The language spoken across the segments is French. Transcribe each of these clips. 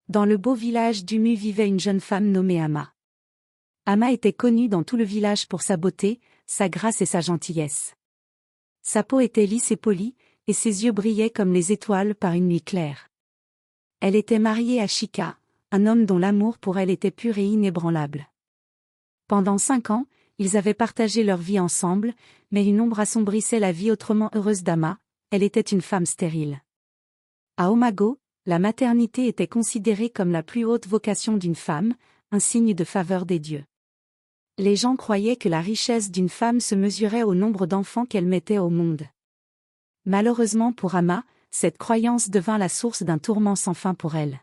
Dans le beau village d'Umu vivait une jeune femme nommée Ama. Ama était connue dans tout le village pour sa beauté, sa grâce et sa gentillesse. Sa peau était lisse et polie, et ses yeux brillaient comme les étoiles par une nuit claire. Elle était mariée à Shika, un homme dont l'amour pour elle était pur et inébranlable. Pendant 5 ans, ils avaient partagé leur vie ensemble, mais une ombre assombrissait la vie autrement heureuse d'Ama, elle était une femme stérile. À Omago, la maternité était considérée comme la plus haute vocation d'une femme, un signe de faveur des dieux. Les gens croyaient que la richesse d'une femme se mesurait au nombre d'enfants qu'elle mettait au monde. Malheureusement pour Ama, cette croyance devint la source d'un tourment sans fin pour elle.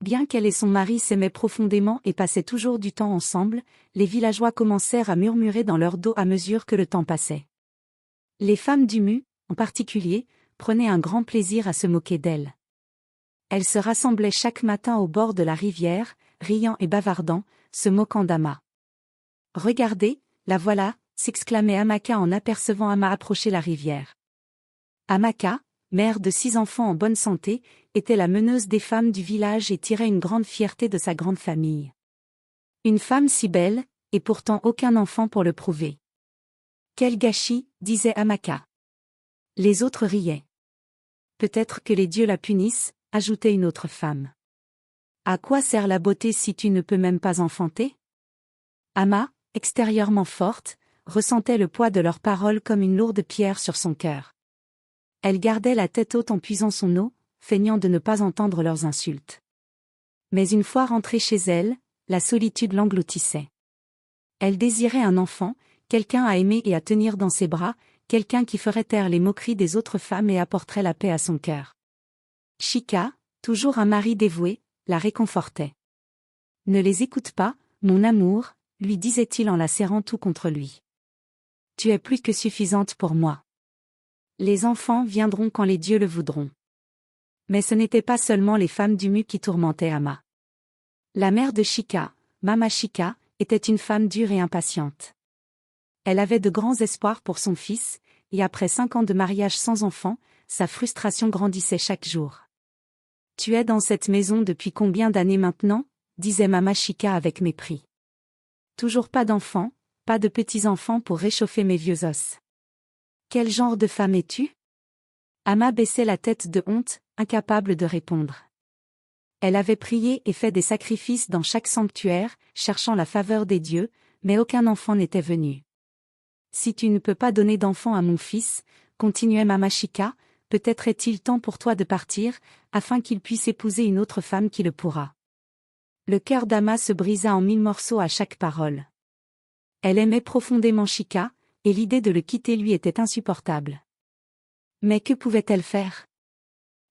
Bien qu'elle et son mari s'aimaient profondément et passaient toujours du temps ensemble, les villageois commencèrent à murmurer dans leur dos à mesure que le temps passait. Les femmes d'Umu, en particulier, prenaient un grand plaisir à se moquer d'elle. Elles se rassemblaient chaque matin au bord de la rivière, riant et bavardant, se moquant d'Ama. « Regardez, la voilà !» s'exclamait Amaka en apercevant Ama approcher la rivière. Amaka, mère de 6 enfants en bonne santé, était la meneuse des femmes du village et tirait une grande fierté de sa grande famille. Une femme si belle, et pourtant aucun enfant pour le prouver. « Quel gâchis !» disait Amaka. Les autres riaient. « Peut-être que les dieux la punissent », ajoutait une autre femme. « À quoi sert la beauté si tu ne peux même pas enfanter ?» Ama, extérieurement forte, ressentait le poids de leurs paroles comme une lourde pierre sur son cœur. Elle gardait la tête haute en puisant son eau, feignant de ne pas entendre leurs insultes. Mais une fois rentrée chez elle, la solitude l'engloutissait. Elle désirait un enfant, quelqu'un à aimer et à tenir dans ses bras, quelqu'un qui ferait taire les moqueries des autres femmes et apporterait la paix à son cœur. Shika, toujours un mari dévoué, la réconfortait. « Ne les écoute pas, mon amour », lui disait-il en la serrant tout contre lui. « Tu es plus que suffisante pour moi. Les enfants viendront quand les dieux le voudront. » Mais ce n'était pas seulement les femmes d'Umu qui tourmentaient Ama. La mère de Shika, Mama Shika, était une femme dure et impatiente. Elle avait de grands espoirs pour son fils, et après 5 ans de mariage sans enfant, sa frustration grandissait chaque jour. « Tu es dans cette maison depuis combien d'années maintenant ?» disait Mama Shika avec mépris. « Toujours pas d'enfants, pas de petits-enfants pour réchauffer mes vieux os. Quel genre de femme es-tu » Ama baissait la tête de honte, incapable de répondre. Elle avait prié et fait des sacrifices dans chaque sanctuaire, cherchant la faveur des dieux, mais aucun enfant n'était venu. « Si tu ne peux pas donner d'enfant à mon fils, » continuait Mama Shika, « peut-être est-il temps pour toi de partir, afin qu'il puisse épouser une autre femme qui le pourra. » Le cœur d'Ama se brisa en 1000 morceaux à chaque parole. Elle aimait profondément Shika, et l'idée de le quitter lui était insupportable. Mais que pouvait-elle faire?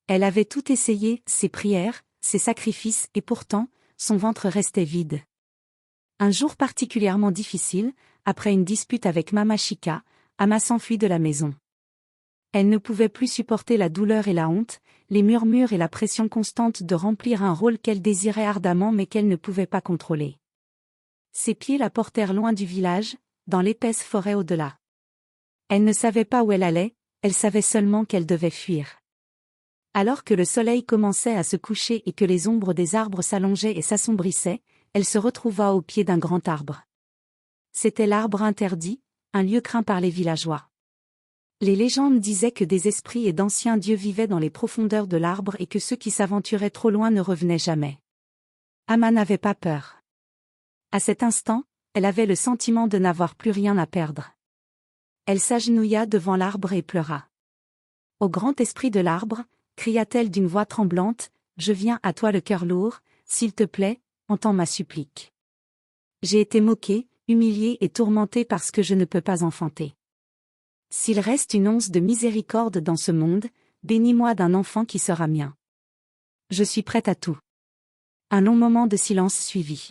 Elle avait tout essayé, ses prières, ses sacrifices, et pourtant, son ventre restait vide. Un jour particulièrement difficile, après une dispute avec Mama Shika, Ama s'enfuit de la maison. Elle ne pouvait plus supporter la douleur et la honte, les murmures et la pression constante de remplir un rôle qu'elle désirait ardemment mais qu'elle ne pouvait pas contrôler. Ses pieds la portèrent loin du village, dans l'épaisse forêt au-delà. Elle ne savait pas où elle allait, elle savait seulement qu'elle devait fuir. Alors que le soleil commençait à se coucher et que les ombres des arbres s'allongeaient et s'assombrissaient, elle se retrouva au pied d'un grand arbre. C'était l'arbre interdit, un lieu craint par les villageois. Les légendes disaient que des esprits et d'anciens dieux vivaient dans les profondeurs de l'arbre et que ceux qui s'aventuraient trop loin ne revenaient jamais. Ama n'avait pas peur. À cet instant, elle avait le sentiment de n'avoir plus rien à perdre. Elle s'agenouilla devant l'arbre et pleura. « Au grand esprit de l'arbre », cria-t-elle d'une voix tremblante, « je viens à toi le cœur lourd, s'il te plaît, entends ma supplique. J'ai été moquée, humiliée et tourmentée parce que je ne peux pas enfanter. S'il reste une once de miséricorde dans ce monde, bénis-moi d'un enfant qui sera mien. Je suis prête à tout. » Un long moment de silence suivit.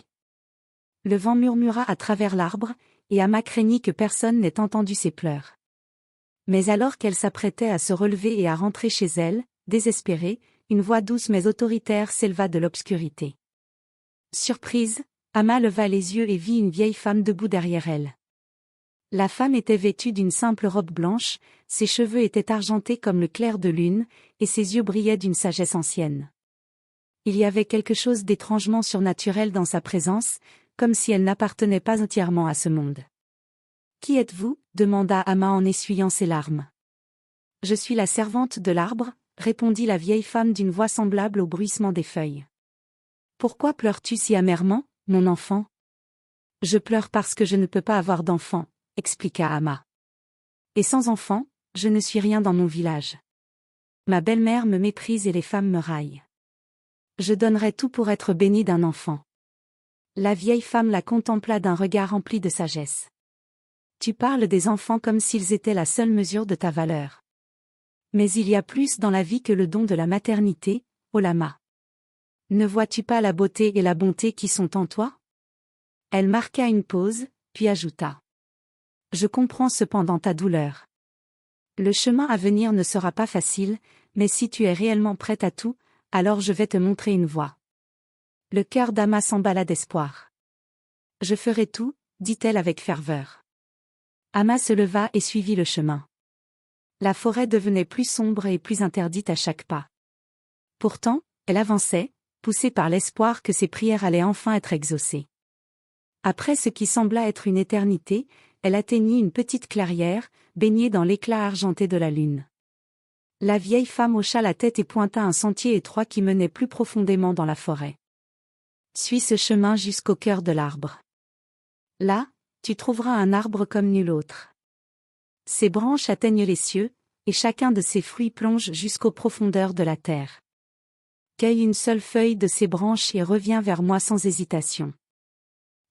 Le vent murmura à travers l'arbre, et Ama craignit que personne n'ait entendu ses pleurs. Mais alors qu'elle s'apprêtait à se relever et à rentrer chez elle, désespérée, une voix douce mais autoritaire s'éleva de l'obscurité. Surprise, Ama leva les yeux et vit une vieille femme debout derrière elle. La femme était vêtue d'une simple robe blanche, ses cheveux étaient argentés comme le clair de lune, et ses yeux brillaient d'une sagesse ancienne. Il y avait quelque chose d'étrangement surnaturel dans sa présence, comme si elle n'appartenait pas entièrement à ce monde. « Qui êtes-vous » demanda Amma en essuyant ses larmes. « Je suis la servante de l'arbre » répondit la vieille femme d'une voix semblable au bruissement des feuilles. « Pourquoi pleures-tu si amèrement, mon enfant ?»« Je pleure parce que je ne peux pas avoir d'enfant, » expliqua Amma. « Et sans enfant, je ne suis rien dans mon village. Ma belle-mère me méprise et les femmes me raillent. Je donnerais tout pour être bénie d'un enfant. » La vieille femme la contempla d'un regard rempli de sagesse. « Tu parles des enfants comme s'ils étaient la seule mesure de ta valeur. Mais il y a plus dans la vie que le don de la maternité, ô lama. Ne vois-tu pas la beauté et la bonté qui sont en toi ?» Elle marqua une pause, puis ajouta. « Je comprends cependant ta douleur. Le chemin à venir ne sera pas facile, mais si tu es réellement prête à tout, alors je vais te montrer une voie. » Le cœur d'Amma s'emballa d'espoir. « Je ferai tout, » dit-elle avec ferveur. Amma se leva et suivit le chemin. La forêt devenait plus sombre et plus interdite à chaque pas. Pourtant, elle avançait, poussée par l'espoir que ses prières allaient enfin être exaucées. Après ce qui sembla être une éternité, elle atteignit une petite clairière, baignée dans l'éclat argenté de la lune. La vieille femme hocha la tête et pointa un sentier étroit qui menait plus profondément dans la forêt. « Suis ce chemin jusqu'au cœur de l'arbre. Là, tu trouveras un arbre comme nul autre. Ses branches atteignent les cieux, et chacun de ses fruits plonge jusqu'aux profondeurs de la terre. Cueille une seule feuille de ses branches et reviens vers moi sans hésitation. »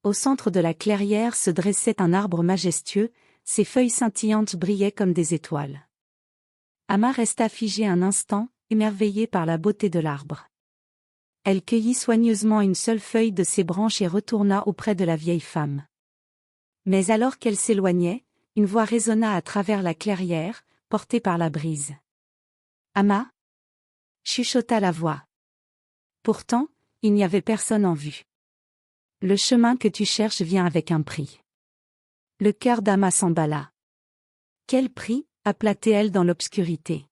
Au centre de la clairière se dressait un arbre majestueux, ses feuilles scintillantes brillaient comme des étoiles. Amma resta figée un instant, émerveillée par la beauté de l'arbre. Elle cueillit soigneusement une seule feuille de ses branches et retourna auprès de la vieille femme. Mais alors qu'elle s'éloignait, une voix résonna à travers la clairière, portée par la brise. « Amma » chuchota la voix. Pourtant, il n'y avait personne en vue. « Le chemin que tu cherches vient avec un prix. » Le cœur d'Amma s'emballa. « Quel prix » appela-t-elle dans l'obscurité.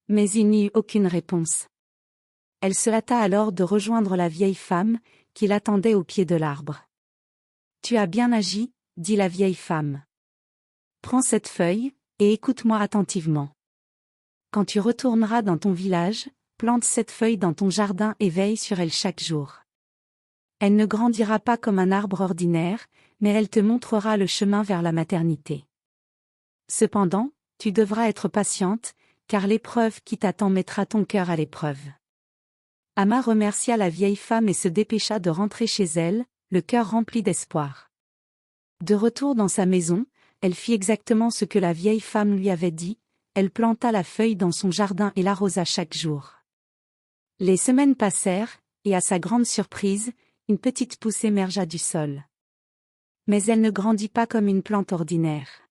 Mais il n'y eut aucune réponse. Elle se hâta alors de rejoindre la vieille femme, qui l'attendait au pied de l'arbre. « Tu as bien agi, » dit la vieille femme. « Prends cette feuille, et écoute-moi attentivement. Quand tu retourneras dans ton village, plante cette feuille dans ton jardin et veille sur elle chaque jour. Elle ne grandira pas comme un arbre ordinaire, mais elle te montrera le chemin vers la maternité. Cependant, tu devras être patiente, car l'épreuve qui t'attend mettra ton cœur à l'épreuve. » Amma remercia la vieille femme et se dépêcha de rentrer chez elle, le cœur rempli d'espoir. De retour dans sa maison, elle fit exactement ce que la vieille femme lui avait dit, elle planta la feuille dans son jardin et l'arrosa chaque jour. Les semaines passèrent, et à sa grande surprise, une petite pousse émergea du sol. Mais elle ne grandit pas comme une plante ordinaire.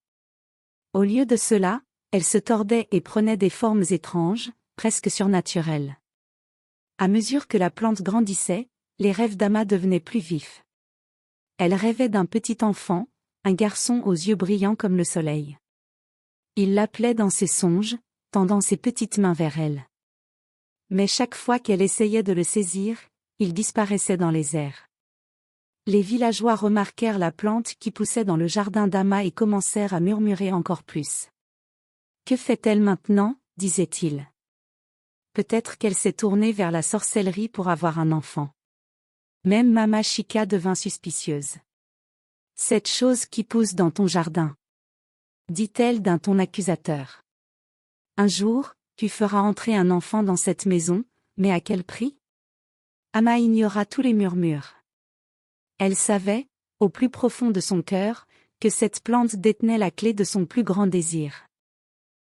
Au lieu de cela, elle se tordait et prenait des formes étranges, presque surnaturelles. À mesure que la plante grandissait, les rêves d'Amma devenaient plus vifs. Elle rêvait d'un petit enfant, un garçon aux yeux brillants comme le soleil. Il l'appelait dans ses songes, tendant ses petites mains vers elle. Mais chaque fois qu'elle essayait de le saisir, il disparaissait dans les airs. Les villageois remarquèrent la plante qui poussait dans le jardin d'Amma et commencèrent à murmurer encore plus. « Que fait-elle maintenant » disait-il. « Peut-être qu'elle s'est tournée vers la sorcellerie pour avoir un enfant. » Même Mama Chika devint suspicieuse. « Cette chose qui pousse dans ton jardin, » dit-elle d'un ton accusateur. « Un jour, tu feras entrer un enfant dans cette maison, mais à quel prix ?» Amma ignora tous les murmures. Elle savait, au plus profond de son cœur, que cette plante détenait la clé de son plus grand désir.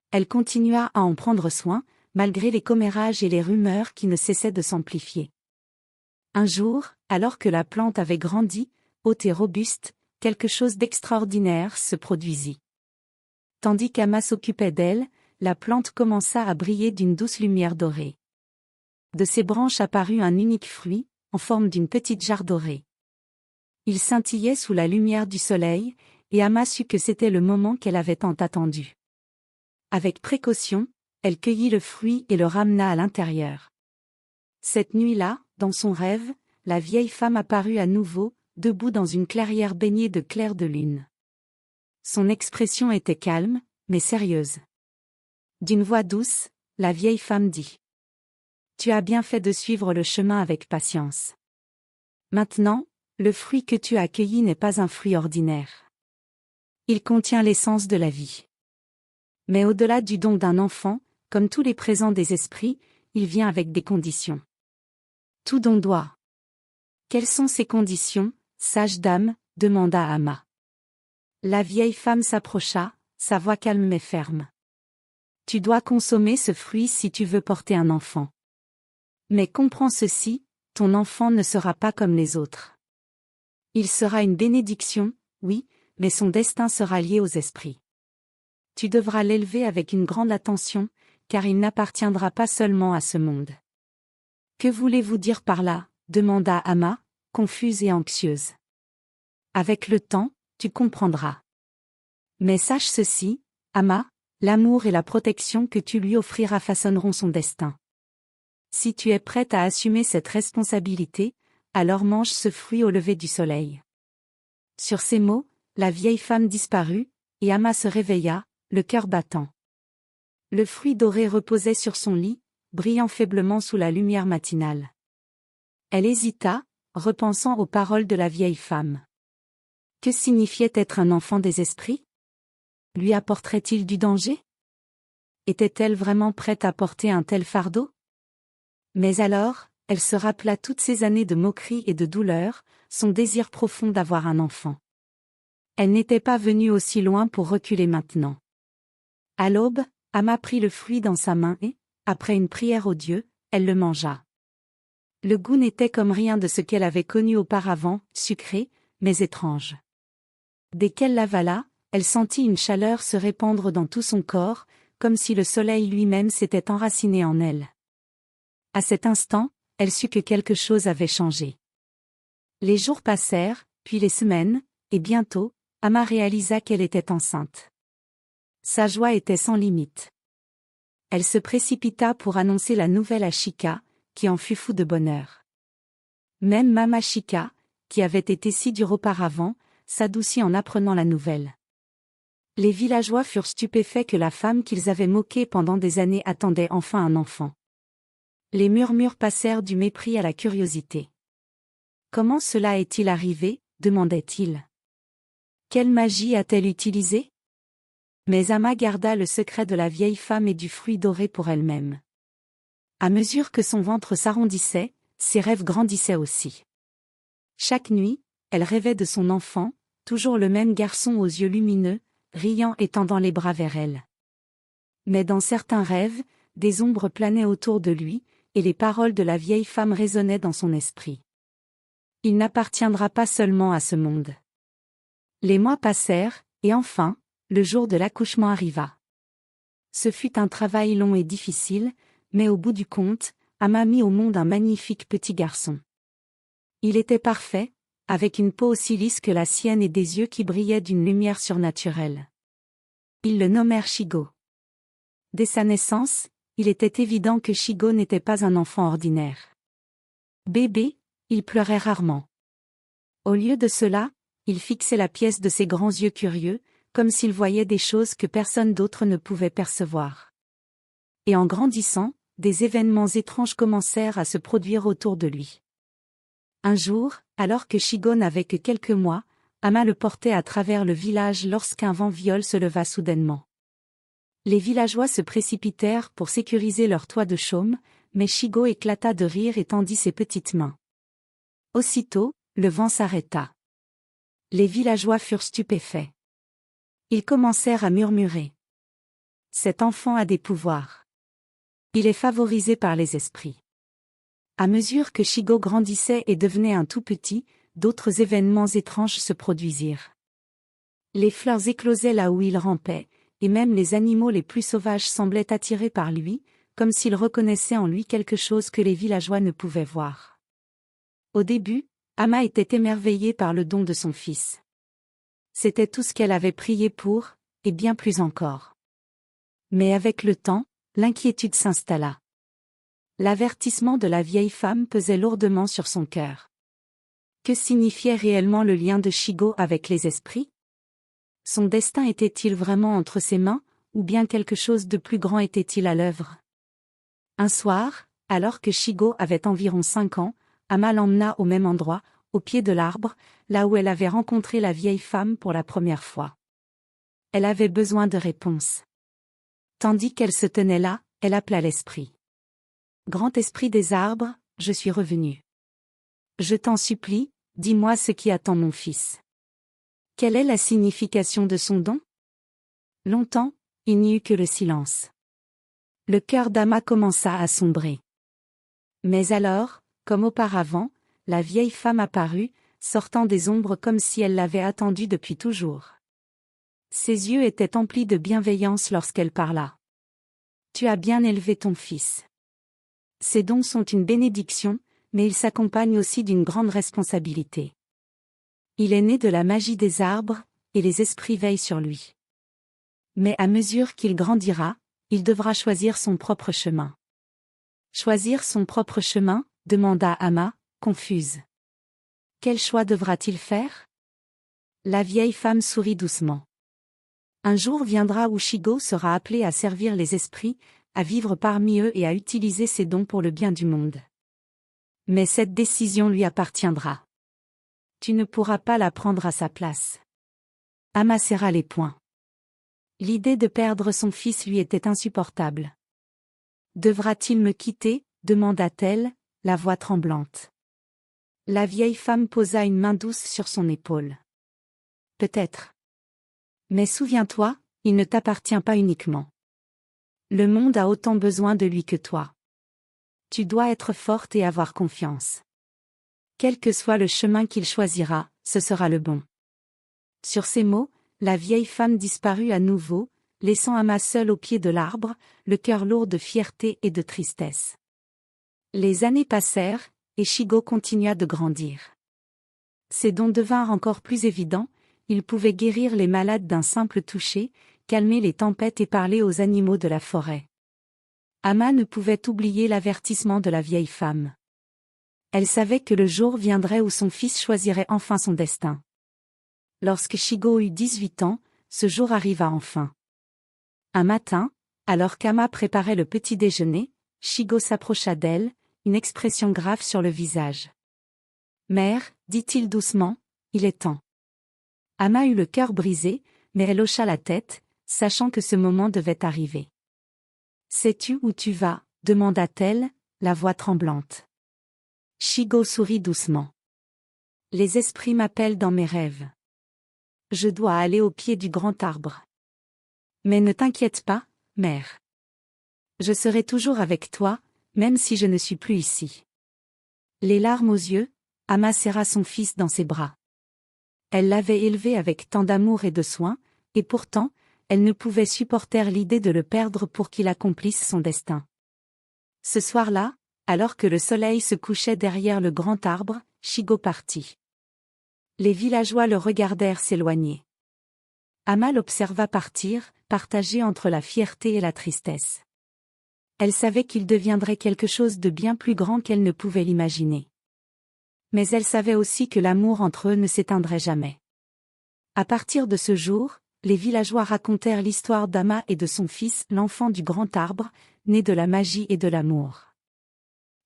Elle continua à en prendre soin, malgré les commérages et les rumeurs qui ne cessaient de s'amplifier. Un jour, alors que la plante avait grandi, haute et robuste, quelque chose d'extraordinaire se produisit. Tandis qu'Amma s'occupait d'elle, la plante commença à briller d'une douce lumière dorée. De ses branches apparut un unique fruit, en forme d'une petite jarre dorée. Il scintillait sous la lumière du soleil, et Amma sut que c'était le moment qu'elle avait tant attendu. Avec précaution, elle cueillit le fruit et le ramena à l'intérieur. Cette nuit-là, dans son rêve, la vieille femme apparut à nouveau, debout dans une clairière baignée de clair de lune. Son expression était calme, mais sérieuse. D'une voix douce, la vieille femme dit : « Tu as bien fait de suivre le chemin avec patience. Maintenant, le fruit que tu as cueilli n'est pas un fruit ordinaire. Il contient l'essence de la vie. Mais au-delà du don d'un enfant, comme tous les présents des esprits, il vient avec des conditions. Tout don doit. Quelles sont ces conditions, sage dame ? Demanda Amma. La vieille femme s'approcha, sa voix calme mais ferme. Tu dois consommer ce fruit si tu veux porter un enfant. Mais comprends ceci, ton enfant ne sera pas comme les autres. Il sera une bénédiction, oui, mais son destin sera lié aux esprits. Tu devras l'élever avec une grande attention, car il n'appartiendra pas seulement à ce monde. Que voulez-vous dire par là ? Demanda Amma, confuse et anxieuse. Avec le temps, tu comprendras. Mais sache ceci, Amma, l'amour et la protection que tu lui offriras façonneront son destin. Si tu es prête à assumer cette responsabilité, alors mange ce fruit au lever du soleil. Sur ces mots, la vieille femme disparut, et Amma se réveilla, le cœur battant. Le fruit doré reposait sur son lit, brillant faiblement sous la lumière matinale. Elle hésita, repensant aux paroles de la vieille femme. Que signifiait être un enfant des esprits ? Lui apporterait-il du danger ? Était-elle vraiment prête à porter un tel fardeau ? Mais alors, elle se rappela toutes ces années de moquerie et de douleur, son désir profond d'avoir un enfant. Elle n'était pas venue aussi loin pour reculer maintenant. À l'aube, Amma prit le fruit dans sa main et, après une prière au Dieu, elle le mangea. Le goût n'était comme rien de ce qu'elle avait connu auparavant, sucré, mais étrange. Dès qu'elle l'avala, elle sentit une chaleur se répandre dans tout son corps, comme si le soleil lui-même s'était enraciné en elle. À cet instant, elle sut que quelque chose avait changé. Les jours passèrent, puis les semaines, et bientôt, Amma réalisa qu'elle était enceinte. Sa joie était sans limite. Elle se précipita pour annoncer la nouvelle à Chika, qui en fut fou de bonheur. Même Mama Chika, qui avait été si dure auparavant, s'adoucit en apprenant la nouvelle. Les villageois furent stupéfaits que la femme qu'ils avaient moquée pendant des années attendait enfin un enfant. Les murmures passèrent du mépris à la curiosité. Comment cela est-il arrivé ? Demandait-il. Quelle magie a-t-elle utilisée ? Mais Amma garda le secret de la vieille femme et du fruit doré pour elle-même. À mesure que son ventre s'arrondissait, ses rêves grandissaient aussi. Chaque nuit, elle rêvait de son enfant, toujours le même garçon aux yeux lumineux, riant et tendant les bras vers elle. Mais dans certains rêves, des ombres planaient autour de lui, et les paroles de la vieille femme résonnaient dans son esprit. Il n'appartiendra pas seulement à ce monde. Les mois passèrent, et enfin, le jour de l'accouchement arriva. Ce fut un travail long et difficile, mais au bout du compte, Amma mit au monde un magnifique petit garçon. Il était parfait, avec une peau aussi lisse que la sienne et des yeux qui brillaient d'une lumière surnaturelle. Ils le nommèrent Shigo. Dès sa naissance, il était évident que Shigo n'était pas un enfant ordinaire. Bébé, il pleurait rarement. Au lieu de cela, il fixait la pièce de ses grands yeux curieux, comme s'il voyait des choses que personne d'autre ne pouvait percevoir. Et en grandissant, des événements étranges commencèrent à se produire autour de lui. Un jour, alors que Shigo n'avait que quelques mois, Amma le portait à travers le village lorsqu'un vent viol se leva soudainement. Les villageois se précipitèrent pour sécuriser leur toit de chaume, mais Shigo éclata de rire et tendit ses petites mains. Aussitôt, le vent s'arrêta. Les villageois furent stupéfaits. Ils commencèrent à murmurer. Cet enfant a des pouvoirs. Il est favorisé par les esprits. À mesure que Shigo grandissait et devenait un tout petit, d'autres événements étranges se produisirent. Les fleurs éclosaient là où il rampait, et même les animaux les plus sauvages semblaient attirés par lui, comme s'ils reconnaissaient en lui quelque chose que les villageois ne pouvaient voir. Au début, Amma était émerveillée par le don de son fils. C'était tout ce qu'elle avait prié pour, et bien plus encore. Mais avec le temps, l'inquiétude s'installa. L'avertissement de la vieille femme pesait lourdement sur son cœur. Que signifiait réellement le lien de Shigo avec les esprits? Son destin était-il vraiment entre ses mains, ou bien quelque chose de plus grand était-il à l'œuvre? Un soir, alors que Shigo avait environ 5 ans, Ama l'emmena au même endroit, au pied de l'arbre, là où elle avait rencontré la vieille femme pour la première fois. Elle avait besoin de réponses. Tandis qu'elle se tenait là, elle appela l'esprit. Grand esprit des arbres, je suis revenu. Je t'en supplie, dis-moi ce qui attend mon fils. Quelle est la signification de son don? Longtemps, il n'y eut que le silence. Le cœur d'Ama commença à sombrer. Mais alors, comme auparavant, la vieille femme apparut, sortant des ombres comme si elle l'avait attendu depuis toujours. Ses yeux étaient emplis de bienveillance lorsqu'elle parla. Tu as bien élevé ton fils. Ces dons sont une bénédiction, mais ils s'accompagnent aussi d'une grande responsabilité. Il est né de la magie des arbres, et les esprits veillent sur lui. Mais à mesure qu'il grandira, il devra choisir son propre chemin. Choisir son propre chemin, demanda Ama, confuse. Quel choix devra-t-il faire? La vieille femme sourit doucement. Un jour viendra où Shigo sera appelé à servir les esprits, à vivre parmi eux et à utiliser ses dons pour le bien du monde. Mais cette décision lui appartiendra. Tu ne pourras pas la prendre à sa place. Ama serra les poings. L'idée de perdre son fils lui était insupportable. Devra-t-il me quitter? Demanda-t-elle, la voix tremblante. La vieille femme posa une main douce sur son épaule. Peut-être. Mais souviens-toi, il ne t'appartient pas uniquement. Le monde a autant besoin de lui que toi. Tu dois être forte et avoir confiance. Quel que soit le chemin qu'il choisira, ce sera le bon. Sur ces mots, la vieille femme disparut à nouveau, laissant Ama seule au pied de l'arbre, le cœur lourd de fierté et de tristesse. Les années passèrent, et Shigo continua de grandir. Ses dons devinrent encore plus évidents, il pouvait guérir les malades d'un simple toucher, calmer les tempêtes et parler aux animaux de la forêt. Ama ne pouvait oublier l'avertissement de la vieille femme. Elle savait que le jour viendrait où son fils choisirait enfin son destin. Lorsque Shigo eut 18 ans, ce jour arriva enfin. Un matin, alors qu'Ama préparait le petit déjeuner, Shigo s'approcha d'elle, une expression grave sur le visage. « Mère, dit-il doucement, il est temps. » Ama eut le cœur brisé, mais elle hocha la tête, sachant que ce moment devait arriver. « Sais-tu où tu vas? Demanda-t-elle, la voix tremblante. Shigo sourit doucement. « Les esprits m'appellent dans mes rêves. Je dois aller au pied du grand arbre. Mais ne t'inquiète pas, mère. Je serai toujours avec toi, même si je ne suis plus ici. » Les larmes aux yeux, Ama serra son fils dans ses bras. Elle l'avait élevé avec tant d'amour et de soin, et pourtant, elle ne pouvait supporter l'idée de le perdre pour qu'il accomplisse son destin. Ce soir-là, alors que le soleil se couchait derrière le grand arbre, Shigo partit. Les villageois le regardèrent s'éloigner. Ama l'observa partir, partagée entre la fierté et la tristesse. Elle savait qu'il deviendrait quelque chose de bien plus grand qu'elle ne pouvait l'imaginer. Mais elle savait aussi que l'amour entre eux ne s'éteindrait jamais. À partir de ce jour, les villageois racontèrent l'histoire d'Ama et de son fils, l'enfant du grand arbre, né de la magie et de l'amour.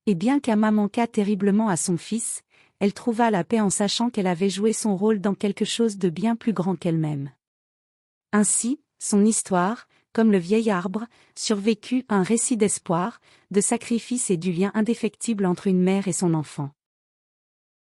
Et bien qu'Ama manquât terriblement à son fils, elle trouva la paix en sachant qu'elle avait joué son rôle dans quelque chose de bien plus grand qu'elle-même. Ainsi, son histoire, comme le vieil arbre, survécut un récit d'espoir, de sacrifice et du lien indéfectible entre une mère et son enfant.